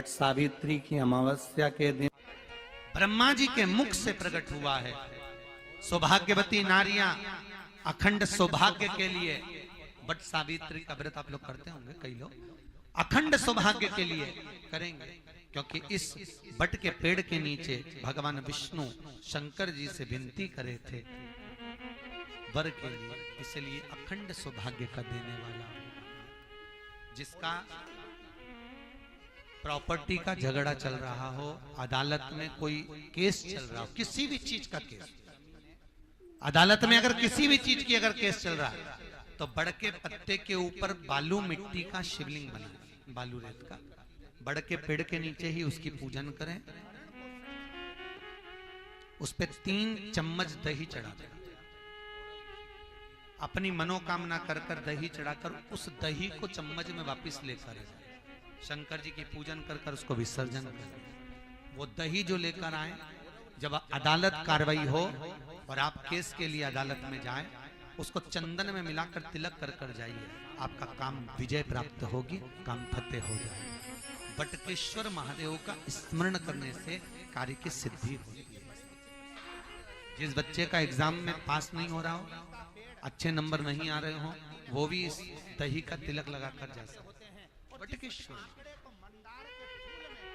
सावित्री की अमावस्या के दिन ब्रह्मा जी के मुख से प्रकट हुआ है। सौभाग्यवती नारियां अखंड सौभाग्य के लिए बट सावित्री का व्रत आप लोग करते होंगे, कई लोग अखंड सौभाग्य के लिए करेंगे, क्योंकि इस बट के पेड़ के नीचे भगवान विष्णु शंकर जी से विनती करे थे वर के लिए, इसलिए अखंड सौभाग्य का देने वाला, जिसका प्रॉपर्टी का झगड़ा चल रहा हो, अदालत में कोई केस चल रहा हो, किसी भी चीज का केस, अदालत में अगर किसी भी चीज की अगर केस चल रहा है तो बड़ के पत्ते के ऊपर बालू मिट्टी का शिवलिंग बना, बालू रेत का, बड़ के पेड़ के नीचे ही उसकी पूजन करें, उस पे 3 चम्मच दही चढ़ा दें, अपनी मनोकामना कर कर दही चढ़ाकर उस दही को चम्मच में वापस लेकर शंकर जी की पूजन कर कर उसको विसर्जन करें। वो दही जो लेकर आए, जब अदालत कार्रवाई हो और आप केस के लिए अदालत में जाएं, उसको चंदन में मिलाकर तिलक कर कर जाइए, आपका काम विजय प्राप्त होगी, काम फतेह हो जाएगा। बटकेश्वर महादेव का स्मरण करने से कार्य की सिद्धि होती है। जिस बच्चे का एग्जाम में पास नहीं हो रहा हो, अच्छे नंबर नहीं आ रहे हो, वो भी इस दही का तिलक लगाकर जा सकते हैं। बटकेश्वर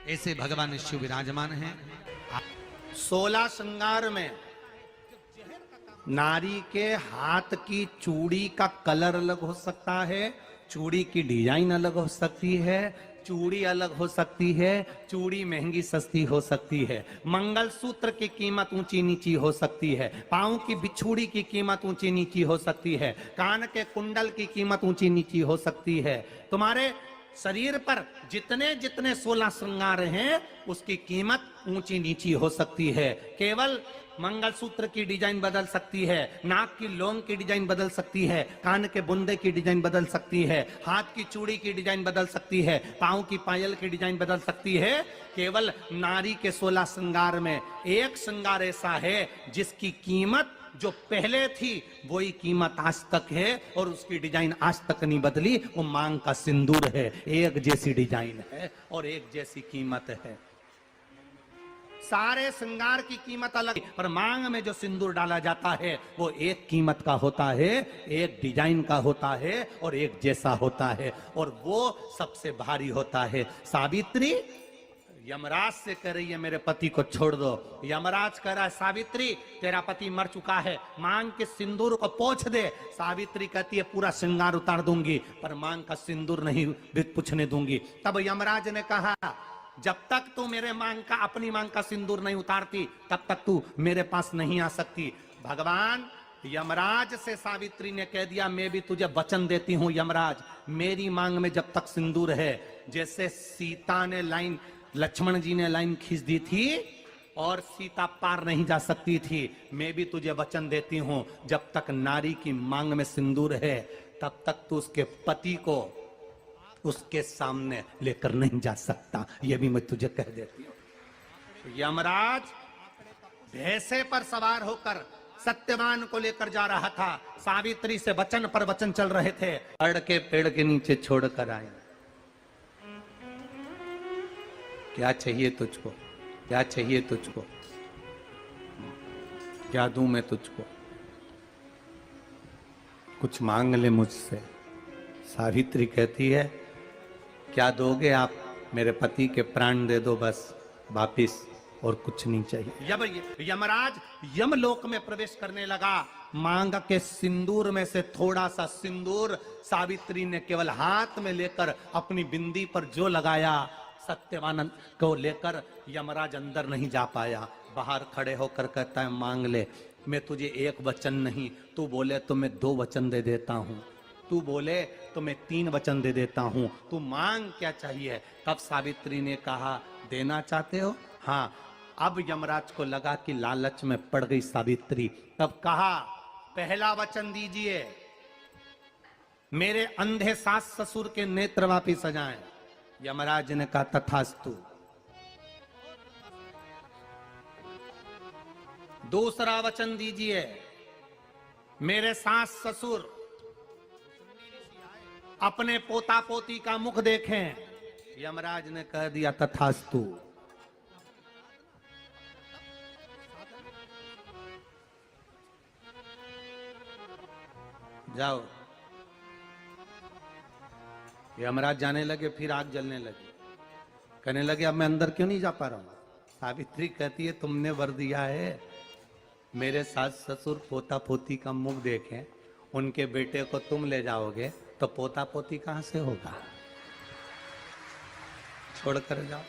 ऐसे भगवान शिव विराजमान हैं। 16 श्रृंगार में नारी के हाथ की चूड़ी का कलर अलग हो सकता है, चूड़ी की डिजाइन अलग हो सकती है, चूड़ी अलग हो सकती है, चूड़ी महंगी सस्ती हो सकती है, मंगलसूत्र की कीमत ऊंची नीची हो सकती है, पांव की बिछुड़ी की कीमत ऊंची नीची हो सकती है, कान के कुंडल की कीमत ऊंची नीची हो सकती है। तुम्हारे शरीर पर जितने जितने 16 श्रृंगार हैं उसकी कीमत ऊंची नीची हो सकती है। केवल मंगलसूत्र की डिजाइन बदल सकती है, नाक की लौंग की डिजाइन बदल सकती है, कान के बुंदे की डिजाइन बदल सकती है, हाथ की चूड़ी की डिजाइन बदल सकती है, पांव की पायल की डिजाइन बदल सकती है। केवल नारी के 16 श्रृंगार में एक श्रृंगार ऐसा है जिसकी कीमत जो पहले थी वही कीमत आज तक है और उसकी डिजाइन आज तक नहीं बदली। वो मांग का सिंदूर है, एक जैसी डिजाइन है और एक जैसी कीमत है। सारे श्रृंगार की कीमत अलग, पर मांग में जो सिंदूर डाला जाता है वो एक कीमत का होता है, एक डिजाइन का होता है और एक जैसा होता है, और वो सबसे भारी होता है। सावित्री यमराज से कह रही है मेरे पति को छोड़ दो। यमराज कह रहा है सावित्री तेरा पति मर चुका है, मांग के सिंदूर को पोंछ दे। सावित्री कहती है पूरा श्रृंगार उतार दूंगी पर मांग का सिंदूर नहीं पूछने दूंगी। तब यमराज ने कहा जब तक तू मेरे मांग का अपनी मांग का सिंदूर नहीं उतारती तब तक तू मेरे पास नहीं आ सकती। भगवान यमराज से सावित्री ने कह दिया मैं भी तुझे वचन देती हूं यमराज, मेरी मांग में जब तक सिंदूर है, जैसे सीता ने लाइन, लक्ष्मण जी ने लाइन खींच दी थी और सीता पार नहीं जा सकती थी, मैं भी तुझे वचन देती हूं जब तक नारी की मांग में सिंदूर है तब तक तू उसके पति को उसके सामने लेकर नहीं जा सकता, यह भी मैं तुझे कह देती हूं। यमराज भैंसे पर सवार होकर सत्यवान को लेकर जा रहा था, सावित्री से वचन पर वचन चल रहे थे, अड़ के पेड़ के नीचे छोड़कर आए। क्या चाहिए तुझको, क्या चाहिए तुझको, क्या दूं मैं तुझको, कुछ मांग ले मुझसे। सावित्री कहती है क्या दोगे आप, मेरे पति के प्राण दे दो बस वापिस, और कुछ नहीं चाहिए। जब यमराज यमलोक में प्रवेश करने लगा, मांग के सिंदूर में से थोड़ा सा सिंदूर सावित्री ने केवल हाथ में लेकर अपनी बिंदी पर जो लगाया, सत्यवानंद को लेकर यमराज अंदर नहीं जा पाया। बाहर खड़े होकर कहता है मांग ले, मैं तुझे एक वचन नहीं, तू बोले तो मैं 2 वचन दे देता हूं, तू बोले तो मैं 3 वचन दे देता हूं, तू मांग क्या चाहिए। तब सावित्री ने कहा देना चाहते हो, हाँ। अब यमराज को लगा कि लालच में पड़ गई सावित्री, तब कहा पहला वचन दीजिए, मेरे अंधे सास ससुर के नेत्र वापिस आ जाएं। यमराज ने कहा तथास्तु। दूसरा वचन दीजिए, मेरे सास ससुर अपने पोता पोती का मुख देखें। यमराज ने कह दिया तथास्तु। जाओ। यमराज जाने लगे, फिर आग जलने लगी। कहने लगे अब मैं अंदर क्यों नहीं जा पा रहा हूं। सावित्री कहती है तुमने वर दिया है, मेरे सास ससुर पोता पोती का मुख देखें, उनके बेटे को तुम ले जाओगे तो पोता पोती कहां से होगा, छोड़ कर जाओ।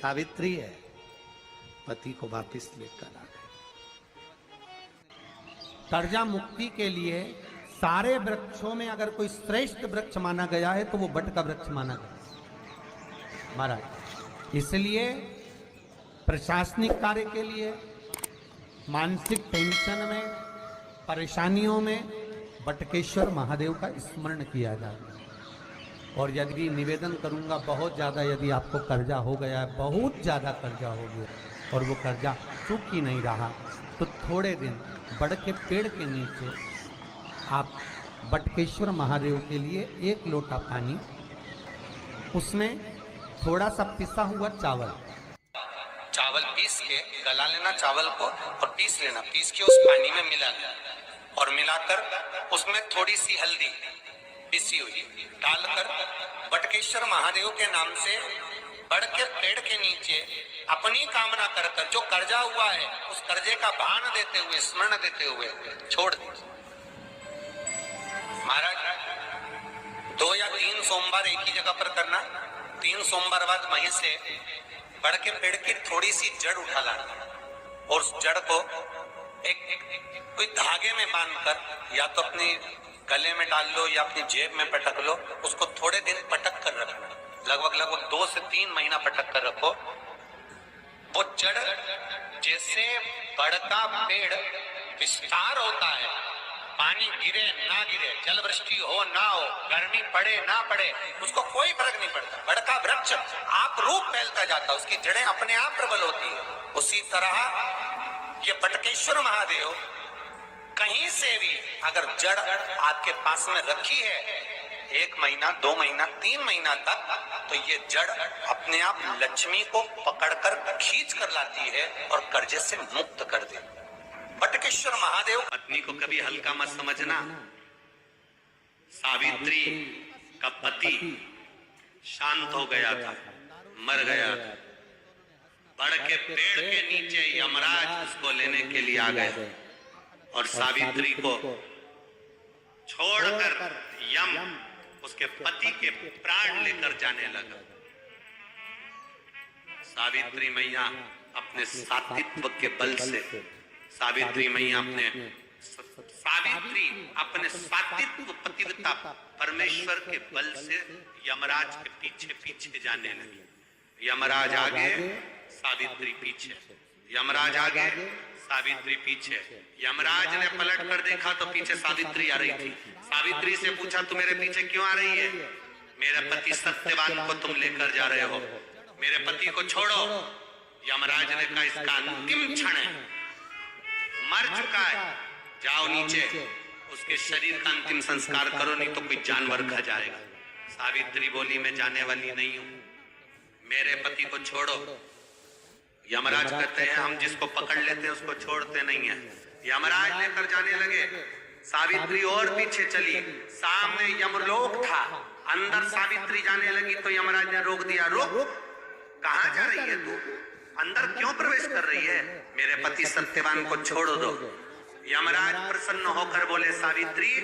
सावित्री है, पति को वापिस लेकर आ गए। कर्जा मुक्ति के लिए सारे वृक्षों में अगर कोई श्रेष्ठ वृक्ष माना गया है तो वो बट का वृक्ष माना गया महाराज। इसलिए प्रशासनिक कार्य के लिए, मानसिक टेंशन में, परेशानियों में बटकेश्वर महादेव का स्मरण किया जाए। और यदि निवेदन करूंगा, बहुत ज़्यादा यदि आपको कर्जा हो गया है, बहुत ज़्यादा कर्जा हो गया और वो कर्जा चूक ही नहीं रहा, तो थोड़े दिन बड़ के पेड़ के नीचे आप बटकेश्वर महादेव के लिए 1 लोटा पानी, उसमें थोड़ा सा पिसा हुआ चावल पीस के गला लेना चावल को और पीस लेना, पीस के उस पानी में मिला और मिलाकर उसमें थोड़ी सी हल्दी पिसी हुई डालकर बटकेश्वर महादेव के नाम से बड़ के पेड़ के नीचे अपनी कामना कर कर जो कर्जा हुआ है उस कर्जे का भान देते हुए, स्मरण देते हुए छोड़ दीजिए। महाराज 2 या 3 सोमवार एक ही जगह पर करना। 3 सोमवार बाद वहीं से बड़ के पेड़ की थोड़ी सी जड़ उठा लाना और उस जड़ को एक कोई धागे में बांधकर या तो अपनी गले में डाल लो या अपनी जेब में पटक लो, उसको थोड़े दिन पटक कर रखना, लगभग 2 से 3 महीना पटक कर रखो। वो जड़ जैसे बड़ का पेड़ विस्तार होता है, पानी गिरे ना गिरे, जल वृष्टि हो ना हो, गर्मी पड़े ना पड़े, उसको कोई फर्क नहीं पड़ता। बड़ का वृक्ष आप रूप फैलता जाता, उसकी जड़ें अपने आप प्रबल होती है। उसी तरह ये बटकेश्वर महादेव कहीं से भी अगर जड़ आपके पास में रखी है 1 महीना, 2 महीना, 3 महीना तक, तो ये जड़ अपने आप लक्ष्मी को पकड़कर खींच कर लाती है और कर्जे से मुक्त कर दे। बटकेश्वर महादेव। पत्नी को कभी हल्का मत समझना। सावित्री का पति शांत हो गया था, मर गया था। बड़ के पेड़ के नीचे यमराज उसको लेने के लिए आ गए और सावित्री को छोड़कर यम उसके पति के प्राण लेकर जाने लगा। सावित्री मैया अपने सात्वित्व के बल से, सावित्री अपने सात्वित्व पतिव्रता परमेश्वर के बल से यमराज के पीछे पीछे जाने लगी। यमराज आगे, सावित्री पीछे, यमराज आगे, सावित्री पीछे। यमराज ने पलट कर देखा तो पीछे सावित्री आ रही थी। सावित्री से पूछा तू मेरे पीछे क्यों आ रही है? मेरे पति सत्यवान को तुम लेकर जा रहे हो, मेरे पति को छोड़ो। यमराज ने कहा इसका अंतिम क्षण है, मर चुका है, जाओ नीचे उसके शरीर का अंतिम संस्कार करो, नहीं तो कोई जानवर खा जाएगा। सावित्री बोली मैं जाने वाली नहीं हूं, मेरे पति को छोड़ो। यमराज कहते हैं हम जिसको पकड़ लेते हैं उसको छोड़ते नहीं है। यमराज लेकर जाने लगे, सावित्री और पीछे चली, सामने यमलोक था, अंदर सावित्री जाने लगी तो यमराज ने रोक दिया, रोक, कहां जा रही है तू, अंदर क्यों प्रवेश कर रही है, मेरे पति सत्यवान को छोड़ दो। यमराज प्रसन्न होकर बोले सावित्री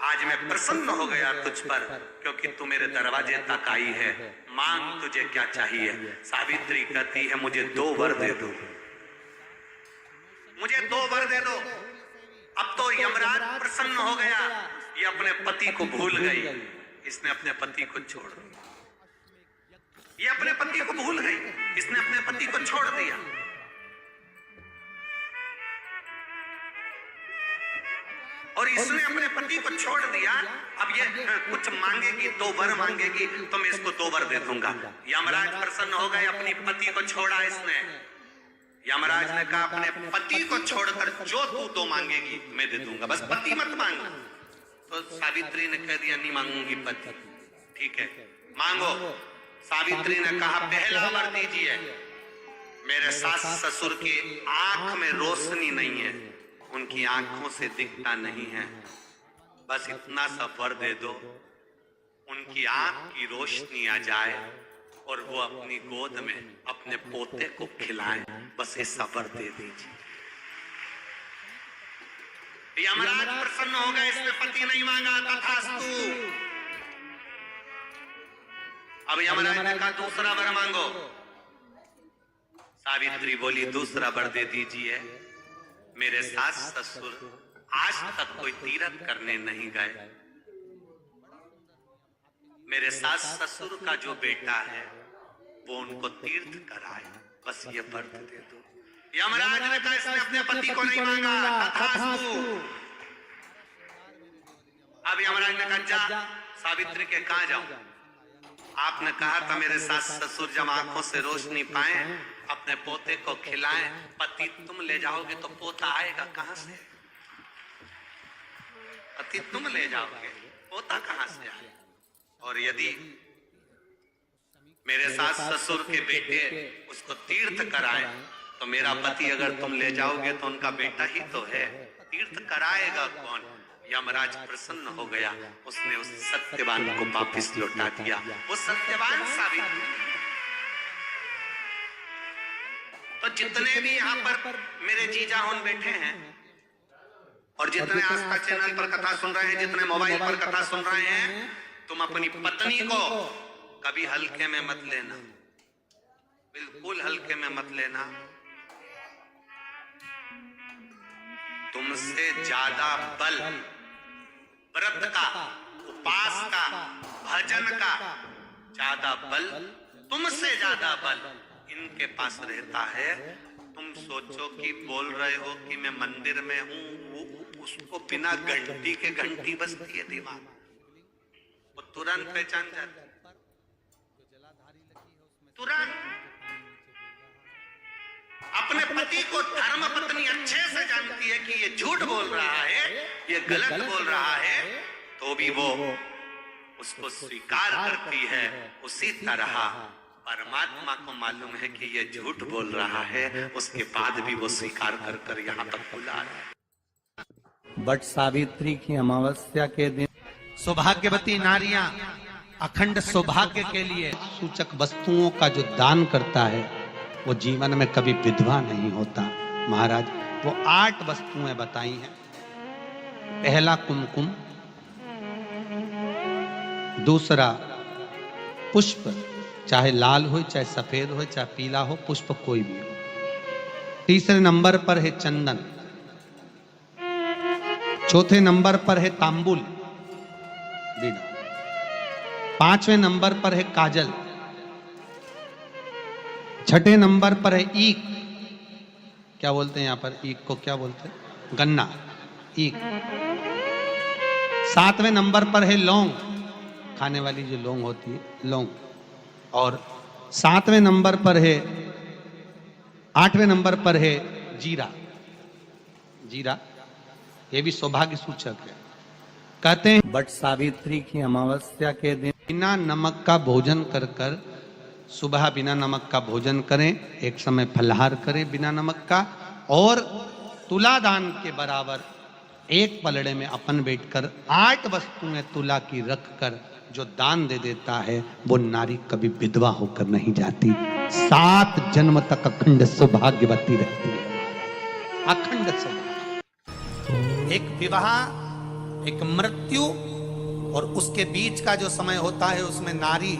आज मैं प्रसन्न हो गया तुझ पर, क्योंकि तू मेरे दरवाजे तक आई है, मांग तुझे क्या चाहिए। सावित्री कहती है मुझे 2 वर दे दो, मुझे 2 वर दे दो। अब तो यमराज प्रसन्न हो गया, ये अपने पति को भूल गई, इसने अपने पति को छोड़ दिया, ये अपने पति को भूल गई, इसने अपने पति को छोड़ दिया। और इसने अपने पति को छोड़ दिया। अब ये कुछ मांगेगी, 2 वर मांगेगी तो मैं इसको 2 वर दे दूंगा। यमराज प्रसन्न हो गए, अपनी पति को छोड़ा इसने। यमराज ने कहा अपने पति को छोड़कर जो तू 2 मांगेगी मैं दे दूंगा, बस पति मत मांग। तो सावित्री ने कह दिया नहीं मांगूंगी पति। ठीक है, मांगो। सावित्री ने कहा पहला वर दीजिए। मेरे सास ससुर की आंख में रोशनी नहीं है, उनकी आंखों से दिखता नहीं है, बस इतना सा वर दे दो, उनकी आंख की रोशनी आ जाए और वो अपनी गोद में अपने पोते को खिलाएं, बस ऐसा वर दे दीजिए। यमराज प्रसन्न हो गए, इसने पति नहीं मांगा, तथास्तु। अब यमराज ने कहा दूसरा वर मांगो। सावित्री बोली दूसरा वर दे दीजिए। मेरे सास ससुर आज तक कोई तीर्थ करने नहीं गए, मेरे सास ससुर का जो बेटा है वो उनको तीर्थ कराए, बस ये व्रत दे दो। यमराज ने कहा इसने अपने पति को नहीं मांगा, तथास्तु। अब यमराज ने कहा जा सावित्री के कहां जाऊं? आपने कहा था मेरे सास ससुर जब आंखों से रोशनी पाए अपने पोते को खिलाएं, पति तुम ले जाओगे तो पोता आएगा कहां से? पति तुम ले जाओगे, पोता कहां से आएगा? और यदि मेरे सास ससुर के बेटे उसको तीर्थ कराएं तो मेरा पति अगर तुम ले जाओगे तो उनका बेटा ही तो है, तीर्थ कराएगा कौन? यमराज प्रसन्न हो गया, उसने उस सत्यवान को वापिस लौटा दिया। वो सत्यवान सावित्री। तो जितने भी यहाँ पर मेरे जीजा होन बैठे हैं और जितने आस्था चैनल पर कथा सुन रहे हैं, जितने मोबाइल पर कथा सुन रहे हैं, तुम अपनी पत्नी को कभी हल्के में मत लेना, बिल्कुल हल्के में मत लेना। तुमसे ज्यादा बल व्रत का, उपास का, भजन का ज्यादा बल, तुमसे ज्यादा बल इनके पास रहता है। तुम सोचो कि बोल रहे हो कि मैं मंदिर में हूं, उसको बिना घंटी के घंटी बजती है दिमाग, वो तुरंत पहचान जाता, तुरंत। अपने पति को धर्म पत्नी अच्छे से जानती है कि ये झूठ बोल रहा है, ये गलत बोल रहा है, तो भी वो उसको स्वीकार करती है। उसी तरह परमात्मा को मालूम है कि ये झूठ बोल रहा है, उसके बाद भी वो स्वीकार कर कर यहाँ तक बुला रहा है। बट सावित्री की अमावस्या के दिन सौभाग्यवती नारियां अखंड सौभाग्य के लिए सूचक वस्तुओं का जो दान करता है वो जीवन में कभी विधवा नहीं होता। महाराज वो 8 वस्तुएं बताई हैं। पहला कुमकुम, दूसरा पुष्प, चाहे लाल हो चाहे सफेद हो चाहे पीला हो, पुष्प कोई भी हो। तीसरे नंबर पर है चंदन, चौथे नंबर पर है तांबुल बीड़ा, 5वें नंबर पर है काजल, 6ठे नंबर पर है ईख, क्या बोलते हैं यहां पर ईख को, क्या बोलते हैं, गन्ना, ईख। 7वें नंबर पर है लौंग, खाने वाली जो लौंग होती है, लौंग। और 7वें नंबर पर है, 8वें नंबर पर है जीरा, जीरा ये भी सौभाग्य सूचक है। कहते हैं बट सावित्री की अमावस्या के दिन बिना नमक का भोजन कर कर, सुबह बिना नमक का भोजन करें, एक समय फलाहार करें बिना नमक का, और तुला दान के बराबर एक पलड़े में अपन बैठकर 8 वस्तुएं तुला की रख कर जो दान दे देता है वो नारी कभी विधवा होकर नहीं जाती, 7 जन्म तक अखंड सौभाग्यवती रहती है। अखंड सौभाग्य। एक विवाह, एक मृत्यु और उसके बीच का जो समय होता है उसमें नारी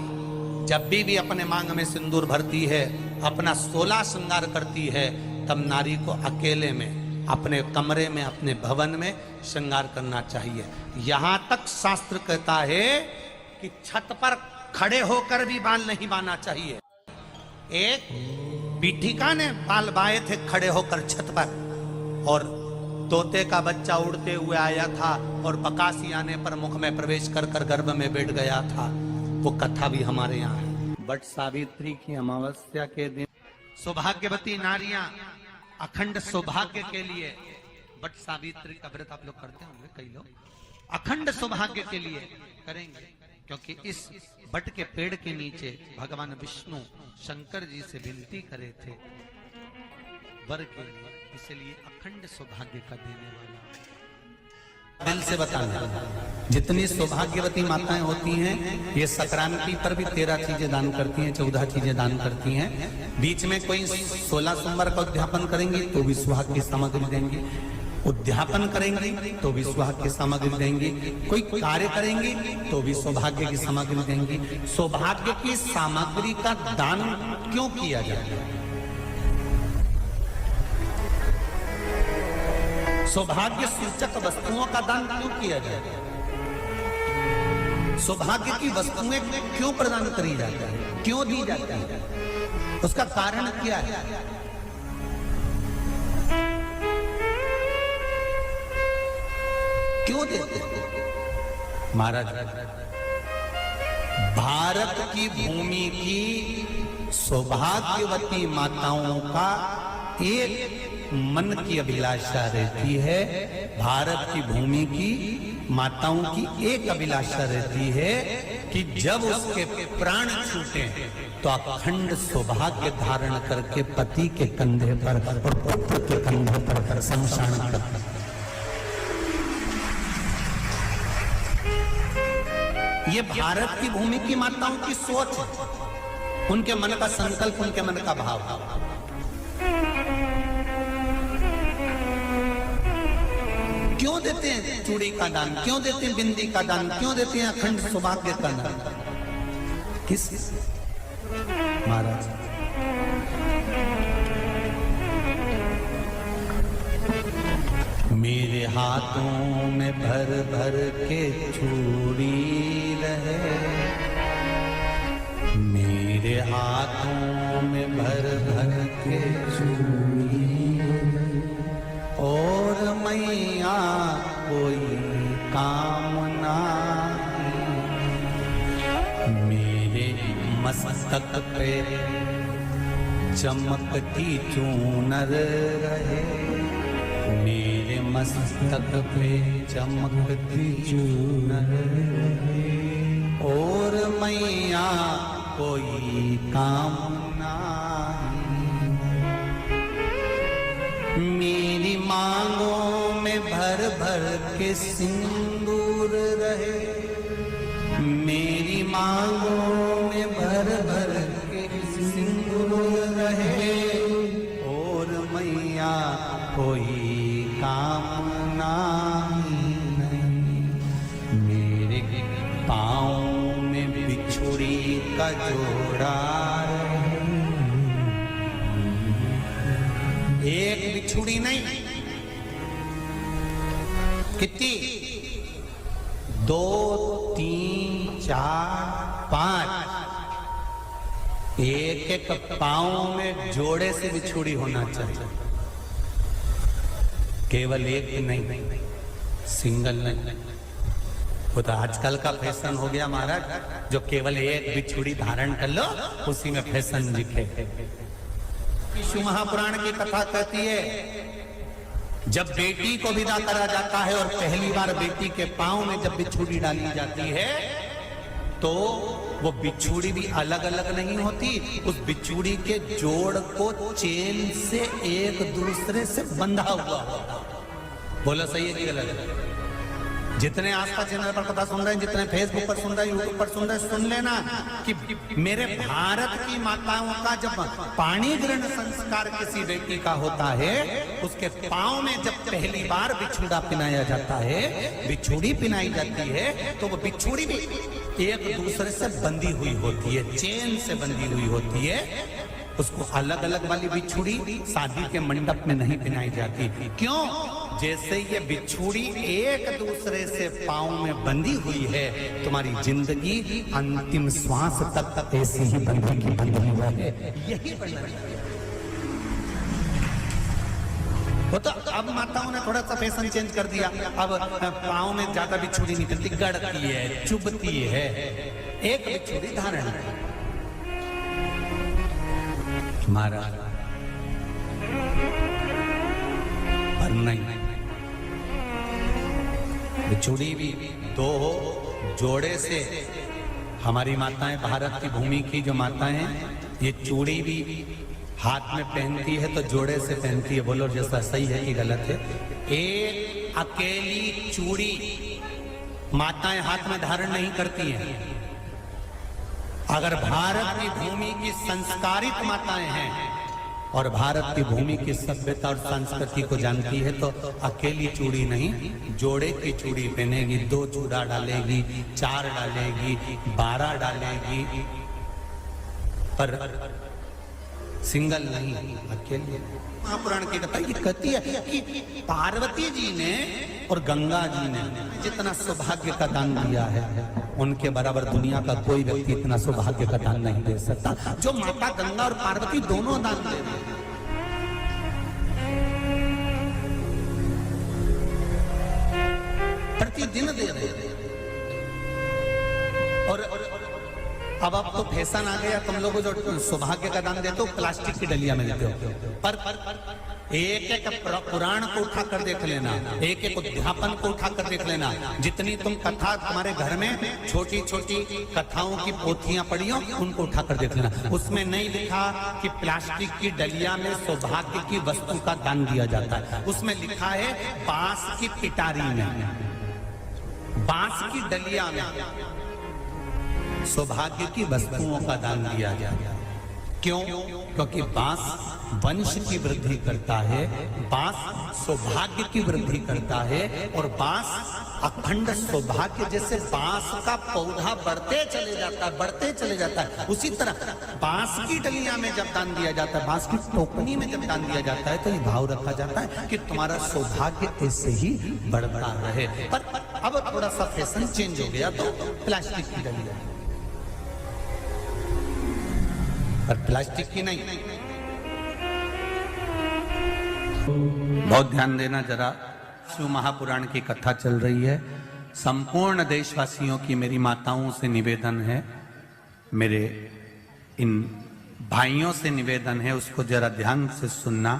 जब भी अपने मांग में सिंदूर भरती है, अपना 16 श्रृंगार करती है, तब नारी को अकेले में अपने कमरे में, अपने भवन में श्रृंगार करना चाहिए। यहां तक शास्त्र कहता है कि छत पर खड़े होकर भी बाल नहीं बांधना चाहिए। एक पीठिका ने बाल बाए थे खड़े होकर छत पर, और तोते का बच्चा उड़ते हुए आया था और बकासी आने पर मुख में प्रवेश कर कर गर्भ में बैठ गया था। वो कथा भी हमारे यहाँ है। बट सावित्री की अमावस्या के दिन सौभाग्यवती नारियां अखंड सौभाग्य के लिए, बट सावित्री का व्रत आप लोग करते होंगे, कई लोग अखंड सौभाग्य के लिए करेंगे, क्योंकि इस बट के पेड़ के नीचे भगवान विष्णु शंकर जी से विनती करे थे वर के लिए, इसलिए अखंड सौभाग्य का देने वाला। दिल से बताना, जितनी सौभाग्यवती माताएं होती हैं ये संक्रांति पर भी 13 चीजें दान करती हैं, 14 चीजें दान करती हैं। बीच में कोई 16 सोमवार का उद्यापन करेंगी तो भी सुहाग की सामग्री देंगी, उद्यापन करेंगी तो भी सुहाग की सामग्री देंगी, कोई कार्य करेंगी तो भी सौभाग्य की सामग्री देंगी। सौभाग्य की सामग्री का दान क्यों किया जाता है? सौभाग्य सूचक वस्तुओं का दान क्यों किया जाता है? सौभाग्य की वस्तुएं क्यों प्रदान करी जाती है, क्यों दी जाती है? उसका कारण क्या है? क्यों देते हैं? महाराज, भारत की भूमि की सौभाग्यवती माताओं का एक मन की अभिलाषा रहती है, भारत की भूमि की माताओं की एक अभिलाषा रहती है कि जब उसके प्राण छूटे तो अखंड सौभाग्य धारण करके पति के कंधे पर और पुत्र के कंधे पर शमशान कर। ये भारत की भूमि की माताओं की सोच है, उनके मन का संकल्प, उनके मन का भाव। क्यों देते हैं चूड़ी का दान, क्यों देते हैं बिंदी का दान, क्यों देते हैं अखंड सौभाग्य का दान? किस महाराज? मेरे हाथों में भर भर के चूड़ी रहे, मेरे हाथों में भर भर के चूड़ी, और मैया कोई कामना मेरे मस्तक पे चमकती चूनर रहे, मेरे मस्तक पे चमकती चूनर रहे, और मैया कोई कामना मेरी मांगों में भर भर के सिंदूर रहे, मेरी मांगों में भर भर के सिंदूर रहे, और मैया कोई कामना नहीं, मेरे पाँव में बिछुड़ी का जोड़ा रहे, एक बिछुड़ी नहीं, कितनी? 2, 3, 4, 5, एक एक पाँव में जोड़े से बिछुड़ी होना चाहिए, केवल एक नहीं, सिंगल नहीं। वो तो आजकल का फैशन हो गया महाराज, जो केवल एक बिछुड़ी धारण कर लो उसी में फैशन दिखे। शिव महापुराण की कथा कहती है जब बेटी को विदा करा जाता है और पहली बार बेटी के पांव में जब बिछुड़ी डाली जाती है तो वो बिछुड़ी भी अलग अलग नहीं होती, उस बिछुड़ी के जोड़ को चेन से एक दूसरे से बंधा हुआ होता। बोला सही है कि गलत है? जितने आस्था चैनल पर कथा सुन रहे हैं, जितने फेसबुक पर सुन रहे हैं, यूट्यूब पर सुन रहे हैं, सुन लेना कि मेरे भारत की माताओं का जब पाणी ग्रहण संस्कार किसी बेटी का होता है, उसके पांव में जब पहली बार बिछुड़ा पिनाया जाता है, बिछुड़ी पिनाई जाती है, तो वो बिछुड़ी भी एक दूसरे से बंधी हुई होती है, चेन से बंधी हुई होती है। उसको अलग अलग वाली बिछुड़ी शादी के मंडप में नहीं पिनाई जाती। क्यों? जैसे ये बिछुड़ी एक दूसरे से पांव में बंधी हुई है, तुम्हारी जिंदगी अंतिम श्वास तक ऐसी ही बंधी रहे, यही बनना चाहिए। वो तो अब माताओं ने थोड़ा सा फैशन चेंज कर दिया, अब पांव में ज्यादा बिछुड़ी नहीं बनती, गड़ती है, चुभती है, एक बिछुड़ी धारण है। महाराज पर नहीं, बिछुड़ी भी दो हो, जोड़े से हमारी माताएं, भारत की भूमि की जो माताएं हैं, ये चूड़ी भी हाथ में पहनती है तो जोड़े से पहनती है। बोलो जैसा सही है कि गलत है? एक अकेली चूड़ी माताएं हाथ में धारण नहीं करती हैं। अगर भारत की भूमि की संस्कारित माताएं हैं और भारत की भूमि की सभ्यता और संस्कृति को जानती है तो अकेली चूड़ी नहीं, जोड़े की चूड़ी पहनेगी, 2 चूड़ा डालेगी, 4 डालेगी, 12 डालेगी, पर सिंगल नहीं, अकेले। महापुराण की कथा ये कहती है कि पार्वती जी ने और गंगा जी ने जितना सौभाग्य का दान दिया है, उनके बराबर दुनिया का कोई व्यक्ति इतना सौभाग्य का दान नहीं दे सकता जो माता गंगा और पार्वती दोनों दान दे रहे हैं। प्रतिदिन दे रहे हैं। और अब तो फैशन आ गया, तुम लोग जो सौभाग्य का दान देते हो प्लास्टिक की डलिया में देते हो, पर एक एक पुराण को उठा कर देख लेना, एक एक उद्यापन को उठा कर देख लेना, जितनी तुम कथा तुम्हारे घर में छोटी छोटी कथाओं की पोथियां पड़ी हो उनको उठा कर देख लेना, उसमें नहीं लिखा कि प्लास्टिक की डलिया में सौभाग्य की वस्तु का दान दिया जाता है। उसमें लिखा है बांस की पिटारी में, बांस की डलिया में सौभाग्य की वस्तुओं का दान दिया गया। क्यों? क्योंकि बांस वंश की वृद्धि करता है, बांस सौभाग्य की वृद्धि करता है, और बांस अखंड सौभाग्य, जैसे बांस का पौधा बढ़ते चले जाता है, बढ़ते चले जाता है, उसी तरह बांस की डलिया में जब दान दिया जाता है, बांस की टोकनी में जब दान दिया जाता है तो ये भाव रखा जाता है कि तुम्हारा सौभाग्य ऐसे ही बढ़ता रहे। पर अब थोड़ा सा फैशन चेंज हो गया तो प्लास्टिक की डलिया, पर प्लास्टिक की नहीं। बहुत ध्यान देना जरा, शिव महापुराण की कथा चल रही है। संपूर्ण देशवासियों की मेरी माताओं से निवेदन है, मेरे इन भाइयों से निवेदन है, उसको जरा ध्यान से सुनना।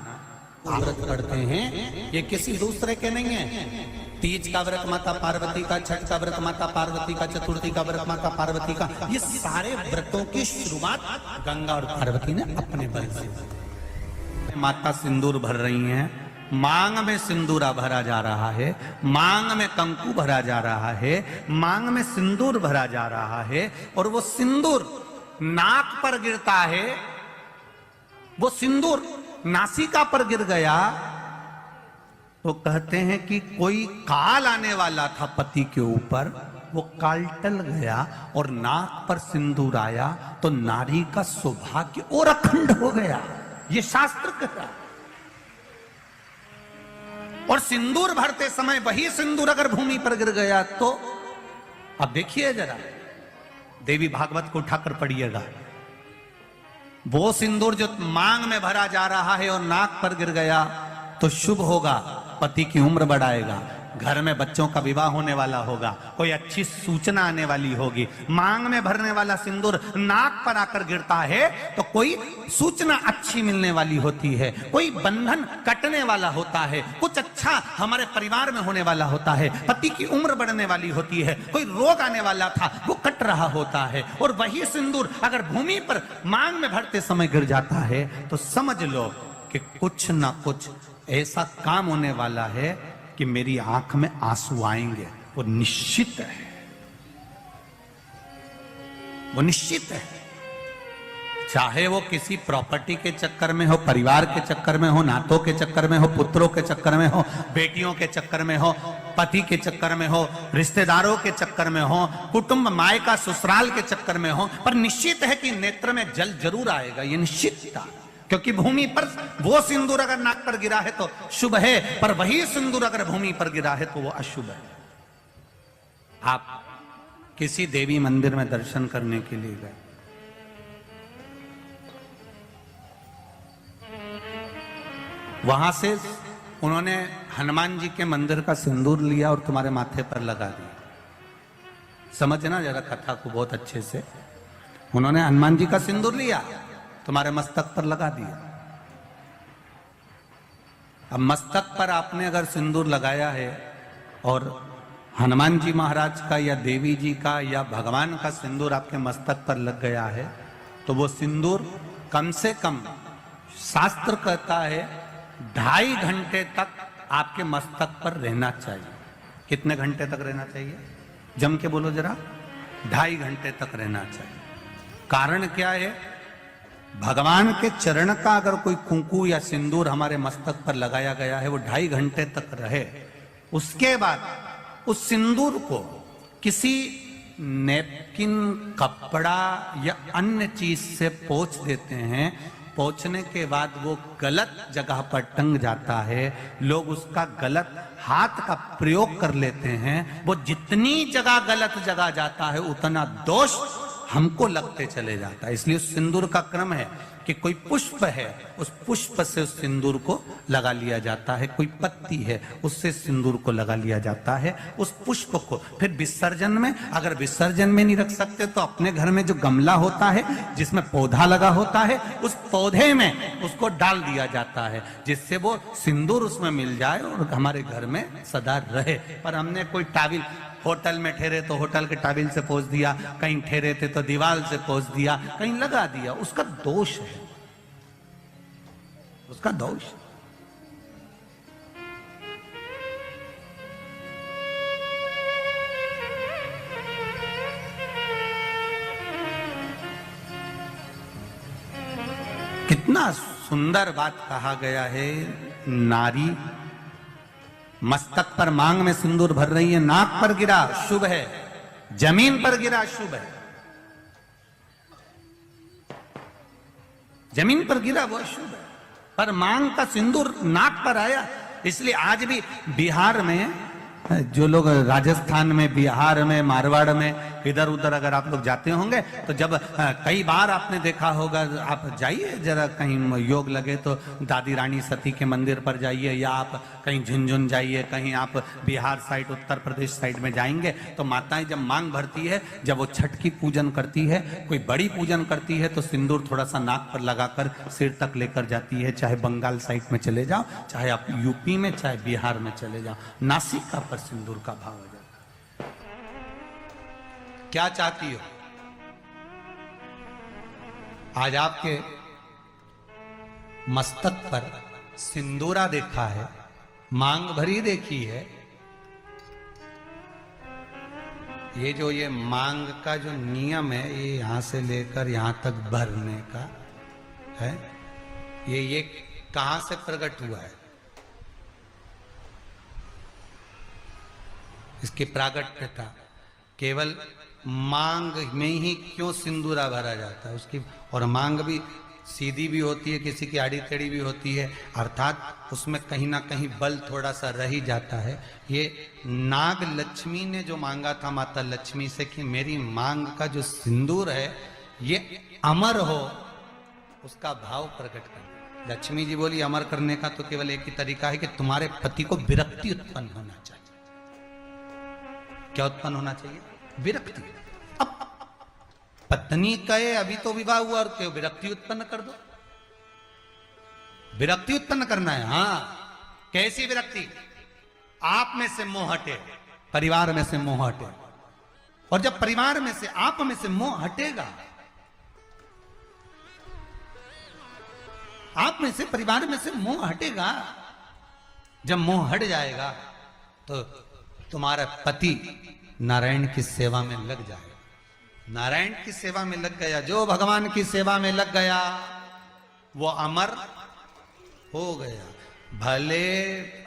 व्रत पढ़ते हैं ये किसी दूसरे के नहीं है। तीज का व्रत माता पार्वती का, छठ का व्रत माता पार्वती का, चतुर्थी का व्रत माता पार्वती का, ये सारे व्रतों की शुरुआत गंगा और पार्वती ने अपने बल से। माता सिंदूर भर रही हैं, मांग में सिंदूरा भरा जा रहा है, मांग में कंकु भरा जा रहा है, मांग में सिंदूर भरा जा रहा है, और वो सिंदूर नाक पर गिरता है। वो सिंदूर नासिका पर गिर गया तो कहते हैं कि कोई काल आने वाला था पति के ऊपर, वो काल टल गया और नाक पर सिंदूर आया तो नारी का सौभाग्य और अखंड हो गया, ये शास्त्र कहता है। और सिंदूर भरते समय वही सिंदूर अगर भूमि पर गिर गया तो, अब देखिए जरा, देवी भागवत को उठाकर पढ़िएगा, वो सिंदूर जो मांग में भरा जा रहा है और नाक पर गिर गया तो शुभ होगा, पति की उम्र बढ़ाएगा, घर में बच्चों का विवाह होने वाला होगा, कोई अच्छी सूचना आने वाली होगी। मांग में भरने वाला सिंदूर नाक पर आकर गिरता है तो कोई सूचना अच्छी मिलने वाली होती है, कोई बंधन कटने वाला होता है, कुछ अच्छा हमारे परिवार में होने वाला होता है, पति की उम्र बढ़ने वाली होती है, कोई रोग आने वाला था वो कट रहा होता है। और वही सिंदूर अगर भूमि पर मांग में भरते समय गिर जाता है तो समझ लो कि कुछ ना कुछ ऐसा काम होने वाला है कि मेरी आंख में आंसू आएंगे, वो निश्चित है, वो निश्चित है। चाहे वो किसी प्रॉपर्टी के चक्कर में हो, परिवार के चक्कर में हो, नातों के चक्कर में हो, पुत्रों के चक्कर में हो, बेटियों के चक्कर में हो, पति के चक्कर में हो, रिश्तेदारों के चक्कर में हो, कुटुंब मायका ससुराल के चक्कर में हो, पर निश्चित है कि नेत्र में जल जरूर आएगा, ये निश्चित था। क्योंकि भूमि पर वो सिंदूर अगर नाक पर गिरा है तो शुभ है, पर वही सिंदूर अगर भूमि पर गिरा है तो वो अशुभ है। आप किसी देवी मंदिर में दर्शन करने के लिए गए, वहां से उन्होंने हनुमान जी के मंदिर का सिंदूर लिया और तुम्हारे माथे पर लगा दिया। समझना जरा कथा को बहुत अच्छे से। उन्होंने हनुमान जी का सिंदूर लिया, तुम्हारे मस्तक पर लगा दिया। अब मस्तक पर आपने अगर सिंदूर लगाया है और हनुमान जी महाराज का या देवी जी का या भगवान का सिंदूर आपके मस्तक पर लग गया है तो वो सिंदूर कम से कम शास्त्र कहता है 2.5 घंटे तक आपके मस्तक पर रहना चाहिए। कितने घंटे तक रहना चाहिए? जम के बोलो जरा। 2.5 घंटे तक रहना चाहिए। कारण क्या है? भगवान के चरण का अगर कोई कुंकू या सिंदूर हमारे मस्तक पर लगाया गया है, वो 2.5 घंटे तक रहे, उसके बाद उस सिंदूर को किसी नैपकिन, कपड़ा या अन्य चीज से पोंछ देते हैं। पोंछने के बाद वो गलत जगह पर टंग जाता है, लोग उसका गलत हाथ का प्रयोग कर लेते हैं। वो जितनी जगह गलत जगह जाता है उतना दोष हमको लगते चले जाता है। इसलिए उस सिंदूर का क्रम है कि कोई पुष्प है, उस पुष्प से उस सिंदूर को लगा लिया जाता है, कोई पत्ती है उससे सिंदूर को लगा लिया जाता है, उस पुष्प को फिर विसर्जन में, अगर विसर्जन में नहीं रख सकते तो अपने घर में जो गमला होता है जिसमें पौधा लगा होता है, उस पौधे में उसको डाल दिया जाता है, जिससे वो सिंदूर उसमें मिल जाए और हमारे घर में सदा रहे। पर हमने कोई टाविल, होटल में ठहरे तो होटल के टाविल से पोंछ दिया, कहीं ठहरे थे तो दीवार से पोंछ दिया, कहीं लगा दिया, उसका दोष है, उसका दोष। कितना सुंदर बात कहा गया है। नारी मस्तक पर मांग में सिंदूर भर रही है, नाक पर गिरा शुभ है, जमीन पर गिरा शुभ है, जमीन पर गिरा वो शुभ है, पर मांग का सिंदूर नाक पर आया। इसलिए आज भी बिहार में, जो लोग राजस्थान में, बिहार में, मारवाड़ में इधर उधर अगर आप लोग जाते होंगे तो जब कई बार आपने देखा होगा, आप जाइए जरा कहीं योग लगे तो दादी रानी सती के मंदिर पर जाइए, या आप कहीं झुंझुन जाइए, कहीं आप बिहार साइड, उत्तर प्रदेश साइड में जाएंगे तो माताएं जब मांग भरती है, जब वो छठ की पूजन करती है, कोई बड़ी पूजन करती है तो सिंदूर थोड़ा सा नाक पर लगाकर सिर तक लेकर जाती है। चाहे बंगाल साइड में चले जाओ, चाहे आप यूपी में, चाहे बिहार में चले जाओ, नासिका पर सिंदूर का भाव हो जाता है। क्या चाहती हो? आज आपके मस्तक पर सिंदूरा देखा है, मांग भरी देखी है। ये मांग का जो नियम है, ये यहां से लेकर यहां तक भरने का है, ये कहां से प्रकट हुआ है? इसकी प्रागट्यता केवल मांग में ही क्यों सिंदूरा भरा जाता है उसकी, और मांग भी सीधी भी होती है, किसी की आड़ी टेढ़ी भी होती है, अर्थात उसमें कहीं ना कहीं बल थोड़ा सा रह ही जाता है। ये नाग लक्ष्मी ने जो मांगा था माता लक्ष्मी से कि मेरी मांग का जो सिंदूर है ये अमर हो, उसका भाव प्रकट कर। लक्ष्मी जी बोली अमर करने का तो केवल एक ही तरीका है कि तुम्हारे पति को विरक्ति उत्पन्न होना चाहिए। क्या उत्पन्न होना चाहिए? विरक्ति। अब पत्नी कहे अभी तो विवाह हुआ और क्यों विरक्ति उत्पन्न कर दो? विरक्ति उत्पन्न करना है। हाँ, कैसी विरक्ति? आप में से मोह हटे, परिवार में से मोह हटे, और जब परिवार में से, आप में से मोह हटेगा, आप में से, परिवार में से मोह हटेगा, जब मोह हट जाएगा तो तुम्हारा पति नारायण की सेवा में लग जाएगा। नारायण की सेवा में लग गया, जो भगवान की सेवा में लग गया वो अमर हो गया। भले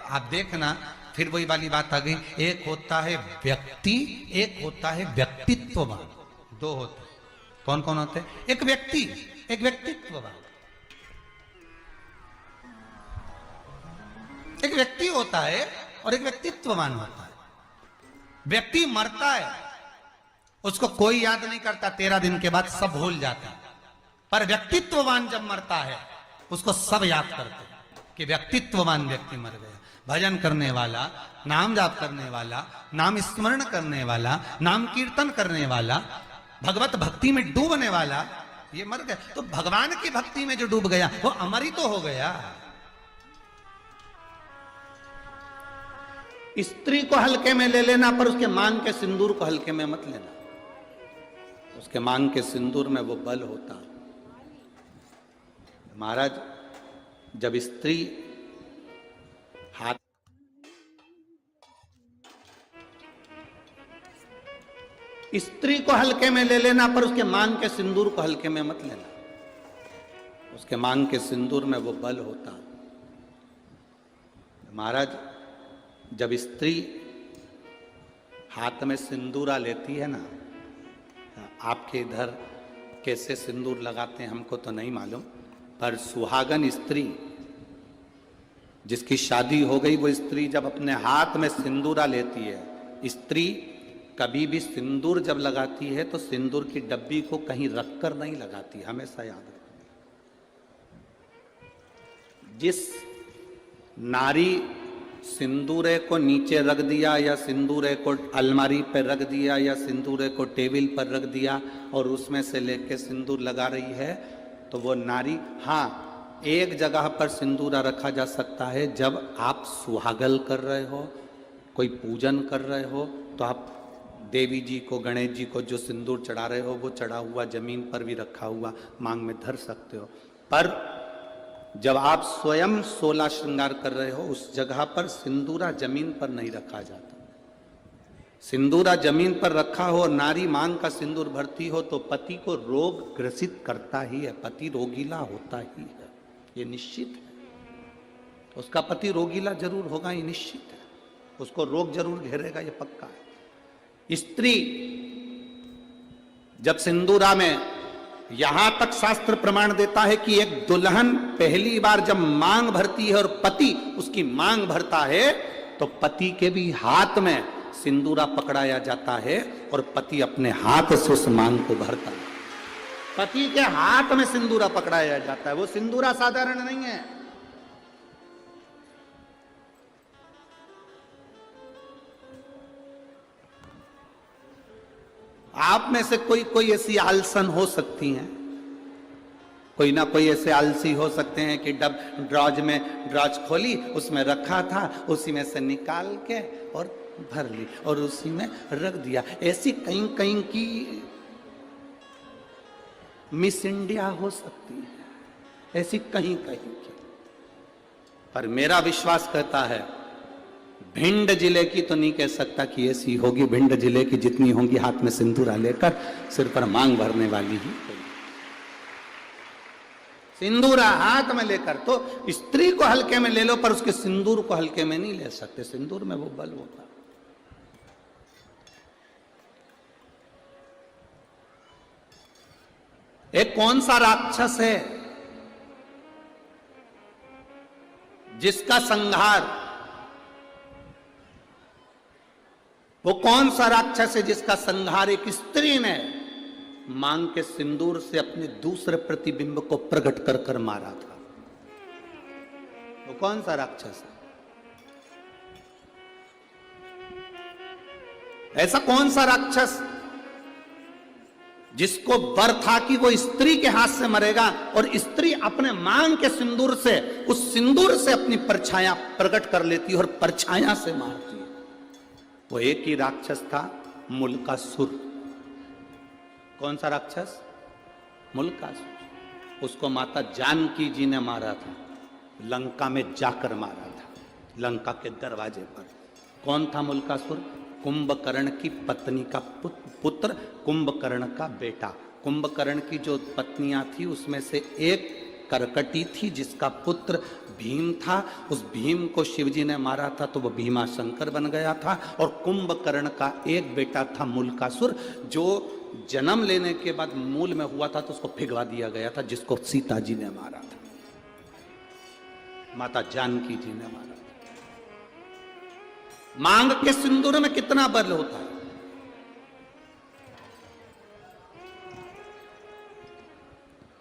आप देखना, फिर वही वाली बात आ गई, एक होता है व्यक्ति, एक होता है व्यक्तित्ववान। दो होते, कौन कौन होते? एक व्यक्ति, एक व्यक्तित्ववान। एक व्यक्ति होता है और एक व्यक्तित्ववान होता है। व्यक्ति मरता है, उसको कोई याद नहीं करता, 13 दिन के बाद सब भूल जाता है। पर व्यक्तित्ववान जब मरता है उसको सब याद करते हैं कि व्यक्तित्ववान व्यक्ति मर गया। भजन करने वाला, नाम जाप करने वाला, नाम स्मरण करने वाला, नाम कीर्तन करने वाला, भगवत भक्ति में डूबने वाला, ये मर गया। तो भगवान की भक्ति में जो डूब गया वो अमर ही तो हो गया। स्त्री को हल्के में ले लेना, पर उसके मांग के सिंदूर को हल्के में मत लेना। उसके मांग के सिंदूर में वो बल होता। महाराज, जब स्त्री हाथ स्त्री को हल्के में ले लेना, पर उसके मांग के सिंदूर को हल्के में मत लेना। उसके मांग के सिंदूर में वो बल होता। महाराज, जब स्त्री हाथ में सिंदूरा लेती है ना, आपके इधर कैसे सिंदूर लगाते हैं हमको तो नहीं मालूम, पर सुहागन स्त्री जिसकी शादी हो गई, वो स्त्री जब अपने हाथ में सिंदूरा लेती है, स्त्री कभी भी सिंदूर जब लगाती है तो सिंदूर की डब्बी को कहीं रखकर नहीं लगाती, हमेशा याद रखना। जिस नारी सिंदूरे को नीचे रख दिया, या सिंदूरे को अलमारी पर रख दिया, या सिंदूरे को टेबल पर रख दिया और उसमें से लेके सिंदूर लगा रही है, तो वो नारी, हाँ, एक जगह पर सिंदूरा रखा जा सकता है, जब आप सुहागल कर रहे हो, कोई पूजन कर रहे हो, तो आप देवी जी को, गणेश जी को जो सिंदूर चढ़ा रहे हो, वो चढ़ा हुआ जमीन पर भी रखा हुआ मांग में धर सकते हो। पर जब आप स्वयं 16 श्रृंगार कर रहे हो, उस जगह पर सिंदूरा जमीन पर नहीं रखा जाता। सिंदूरा जमीन पर रखा हो, नारी मांग का सिंदूर भरती हो, तो पति को रोग ग्रसित करता ही है, पति रोगीला होता ही है, ये निश्चित है। उसका पति रोगीला जरूर होगा, ये निश्चित है। उसको रोग जरूर घेरेगा, ये पक्का है। स्त्री जब सिंदूरा में, यहां तक शास्त्र प्रमाण देता है कि एक दुल्हन पहली बार जब मांग भरती है और पति उसकी मांग भरता है, तो पति के भी हाथ में सिंदूरा पकड़ाया जाता है और पति अपने हाथ से उस मांग को भरता है। पति के हाथ में सिंदूरा पकड़ाया जाता है। वो सिंदूरा साधारण नहीं है। आप में से कोई कोई ऐसी आलसन हो सकती हैं, कोई ना कोई ऐसे आलसी हो सकते हैं कि ड्रॉज खोली, उसमें रखा था, उसी में से निकाल के और भर ली और उसी में रख दिया। ऐसी कहीं कहीं की मिस इंडिया हो सकती है, ऐसी कहीं कहीं की। पर मेरा विश्वास कहता है, भिंड जिले की तो नहीं कह सकता कि ऐसी होगी। भिंड जिले की जितनी होंगी हाथ में सिंदूरा लेकर सिर पर मांग भरने वाली ही होगी। सिंदूरा हाथ में लेकर, तो स्त्री को हल्के में ले लो, पर उसके सिंदूर को हल्के में नहीं ले सकते। सिंदूर में वो बल होता। एक कौन सा राक्षस है जिसका संहार, वो कौन सा राक्षस है जिसका संहार एक स्त्री ने मांग के सिंदूर से अपने दूसरे प्रतिबिंब को प्रकट कर कर मारा था? वो कौन सा राक्षस है? ऐसा कौन सा राक्षस जिसको बर था कि वो स्त्री के हाथ से मरेगा, और स्त्री अपने मांग के सिंदूर से, उस सिंदूर से अपनी परछाया प्रकट कर लेती है और परछाया से मारती है? वो एक ही राक्षस था, मुल्कासुर। कौन सा राक्षस? मुल्कासुर। उसको माता जानकी जी ने मारा था, लंका में जाकर मारा था, लंका के दरवाजे पर। कौन था मुल्कासुर? कुंभकर्ण की पत्नी का पुत्र, कुंभकर्ण का बेटा। कुंभकर्ण की जो पत्नियां थी उसमें से एक करकटी थी जिसका पुत्र भीम था। उस भीम को शिवजी ने मारा था तो वो भीमा शंकर बन गया था। और कुंभकर्ण का एक बेटा था मुल्कासुर, जो जन्म लेने के बाद मूल में हुआ था तो उसको भिगवा दिया गया था, जिसको सीता जी ने मारा था, माता जानकी जी ने मारा था। मांग के सिंदूर में कितना बल होता है।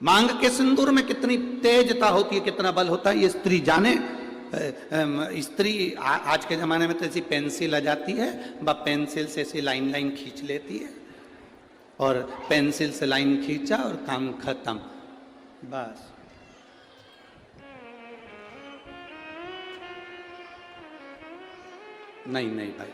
मांग के सिंदूर में कितनी तेजता होती है, कितना बल होता है, ये स्त्री जाने। स्त्री आज के जमाने में तो ऐसी पेंसिल आ जाती है, वह पेंसिल से ऐसी लाइन लाइन खींच लेती है, और पेंसिल से लाइन खींचा और काम खत्म, बस। नहीं नहीं भाई,